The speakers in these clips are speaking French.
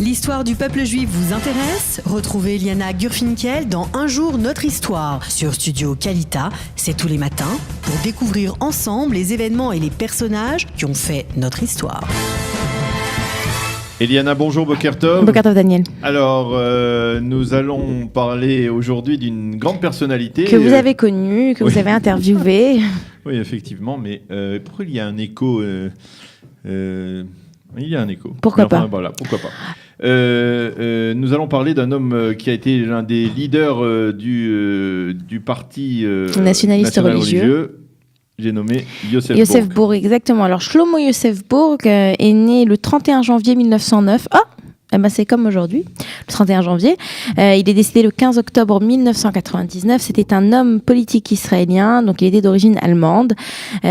L'histoire du peuple juif vous intéresse ? Retrouvez Eliana Gurfinkel dans Un jour notre histoire sur Studio Kalita. C'est tous les matins pour découvrir ensemble les événements et les personnages qui ont fait notre histoire. Eliana, bonjour, Boker Tov. Boker Tov, Daniel. Alors, nous allons parler aujourd'hui d'une grande personnalité. Que vous avez connue, que vous avez interviewée. Oui, effectivement, mais pourquoi il y a un écho il y a un écho. Pourquoi pas ? Voilà, pourquoi pas. Nous allons parler d'un homme qui a été l'un des leaders du parti nationaliste religieux. J'ai nommé Yosef Bourg, exactement. Alors, Shlomo Yosef Bourg est né le 31 janvier 1909. C'est comme aujourd'hui, le 31 janvier. Il est décédé le 15 octobre 1999. C'était un homme politique israélien, donc il était d'origine allemande. Donc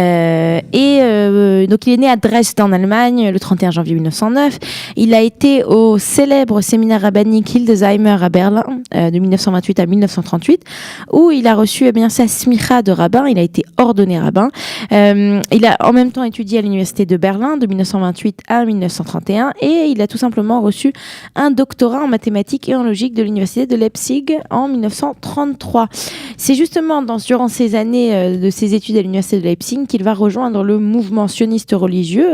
il est né à Dresde en Allemagne le 31 janvier 1909. Il a été au célèbre séminaire rabbinique Hildesheimer à Berlin de 1928 à 1938, où il a reçu sa smicha de rabbin. Il a été ordonné rabbin. Il a en même temps étudié à l'université de Berlin de 1928 à 1931 et il a tout simplement reçu un doctorat en mathématiques et en logique de l'université de Leipzig en 1933. C'est justement durant ces années de ses études à l'université de Leipzig qu'il va rejoindre le mouvement sioniste religieux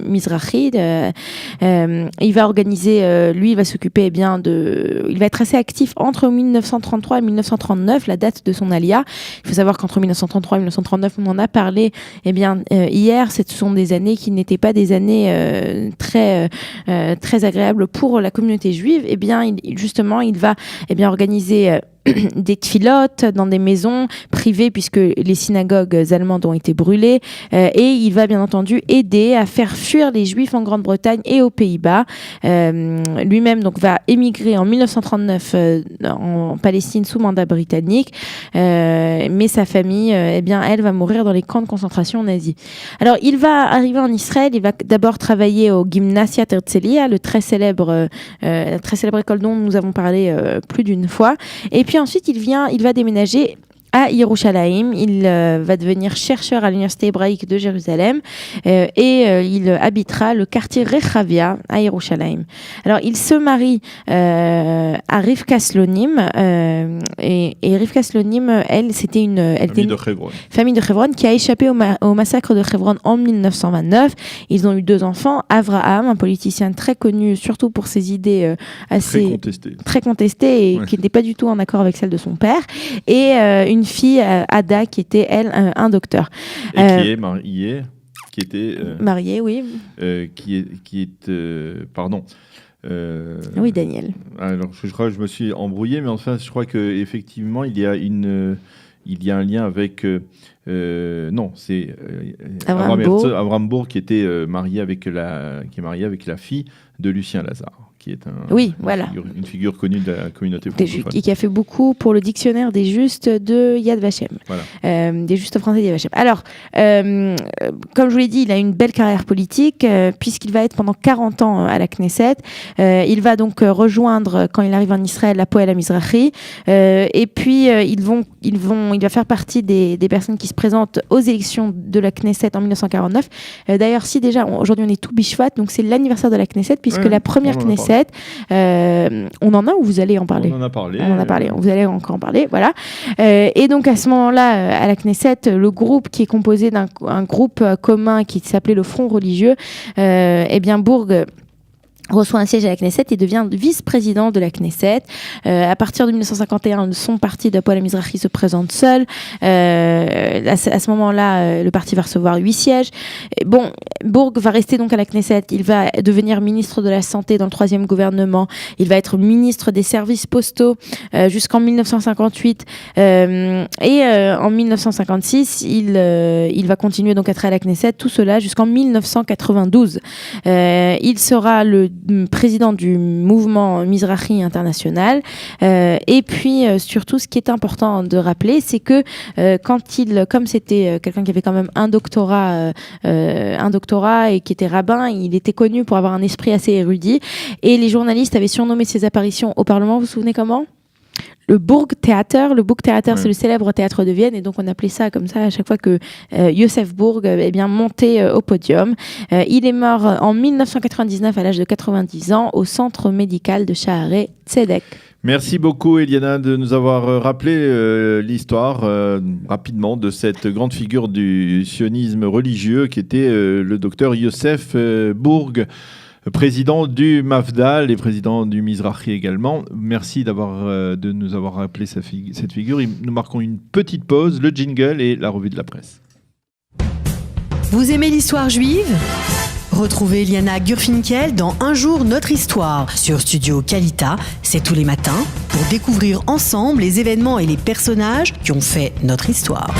Mizrahi. Il va organiser, il va s'occuper il va être assez actif entre 1933 et 1939, la date de son alia. Il faut savoir qu'entre 1933 et 1939, on en a parlé hier, ce sont des années qui n'étaient pas des années très agréables pour la communauté juive. Il va organiser des tfilotes dans des maisons privées puisque les synagogues allemandes ont été brûlées et il va bien entendu aider à faire fuir les juifs en Grande-Bretagne et aux Pays-Bas. Lui-même va émigrer en 1939 en Palestine sous mandat britannique, mais sa famille elle va mourir dans les camps de concentration nazis. Alors il va arriver en Israël, il va d'abord travailler au Gymnasiat Herzliya, la très célèbre école dont nous avons parlé plus d'une fois, et puis ensuite, il va déménager à Yerushalayim. Il va devenir chercheur à l'université hébraïque de Jérusalem il habitera le quartier Rechavia à Yerushalayim. Alors, il se marie à Rivka Slonim et Rivka Slonim, c'était une famille de Hebron qui a échappé au massacre de Hebron en 1929. Ils ont eu 2 enfants, Avraham, un politicien très connu, surtout pour ses idées assez très contestées et qui n'était pas du tout en accord avec celle de son père, et une fille, Ada, qui était, elle, un docteur. Et qui est mariée, qui était... mariée, oui. Oui, Daniel. Alors, je crois que je me suis embrouillé, mais enfin, je crois qu'effectivement, il y a un lien avec... c'est Abraham Bourg qui était marié avec la fille de Lucien Lazare, qui est une figure connue de la communauté francophone. Et qui a fait beaucoup pour le dictionnaire des justes de Yad Vashem, des justes français de Yad Vashem. Alors, comme je vous l'ai dit, il a une belle carrière politique, puisqu'il va être pendant 40 ans à la Knesset. Il va donc rejoindre, quand il arrive en Israël, la Poel HaMizrahi. Et puis, il va faire partie des personnes qui se présentent aux élections de la Knesset en 1949. D'ailleurs, si déjà, aujourd'hui on est tout Bishvat, donc c'est l'anniversaire de la Knesset, puisque la première Knesset, on en a ou vous allez en parler ? On en a parlé. Vous allez encore en parler, voilà. Et donc à ce moment-là, à la Knesset, le groupe qui est composé d'un groupe commun qui s'appelait le Front religieux, Bourg reçoit un siège à la Knesset et devient vice-président de la Knesset. À partir de 1951, son parti de Poel HaMizrahi se présente seul. À ce moment-là, le parti va recevoir 8 sièges. Bourg va rester donc à la Knesset. Il va devenir ministre de la Santé dans le 3e gouvernement. Il va être ministre des services postaux jusqu'en 1958. En 1956, il va continuer donc à être à la Knesset. Tout cela jusqu'en 1992. Il sera le président du mouvement Mizrahi international. Et puis, surtout, ce qui est important de rappeler, c'est que comme c'était quelqu'un qui avait quand même un doctorat et qui était rabbin, il était connu pour avoir un esprit assez érudit. Et les journalistes avaient surnommé ses apparitions au Parlement, vous vous souvenez comment ? le Burgtheater. Le Burgtheater, c'est le célèbre théâtre de Vienne, et donc on appelait ça comme ça à chaque fois que Josef Burg montait au podium. Il est mort en 1999 à l'âge de 90 ans au centre médical de Shaare Tzedek. Merci beaucoup Eliana de nous avoir rappelé l'histoire rapidement de cette grande figure du sionisme religieux qui était le docteur Josef Burg, président du Mafdal et président du Mizrahi également. Merci de nous avoir rappelé cette figure. Nous marquons une petite pause, le jingle et la revue de la presse. Vous aimez l'histoire juive ? Retrouvez Liana Gurfinkel dans Un jour notre histoire sur Studio Kalita, c'est tous les matins, pour découvrir ensemble les événements et les personnages qui ont fait notre histoire.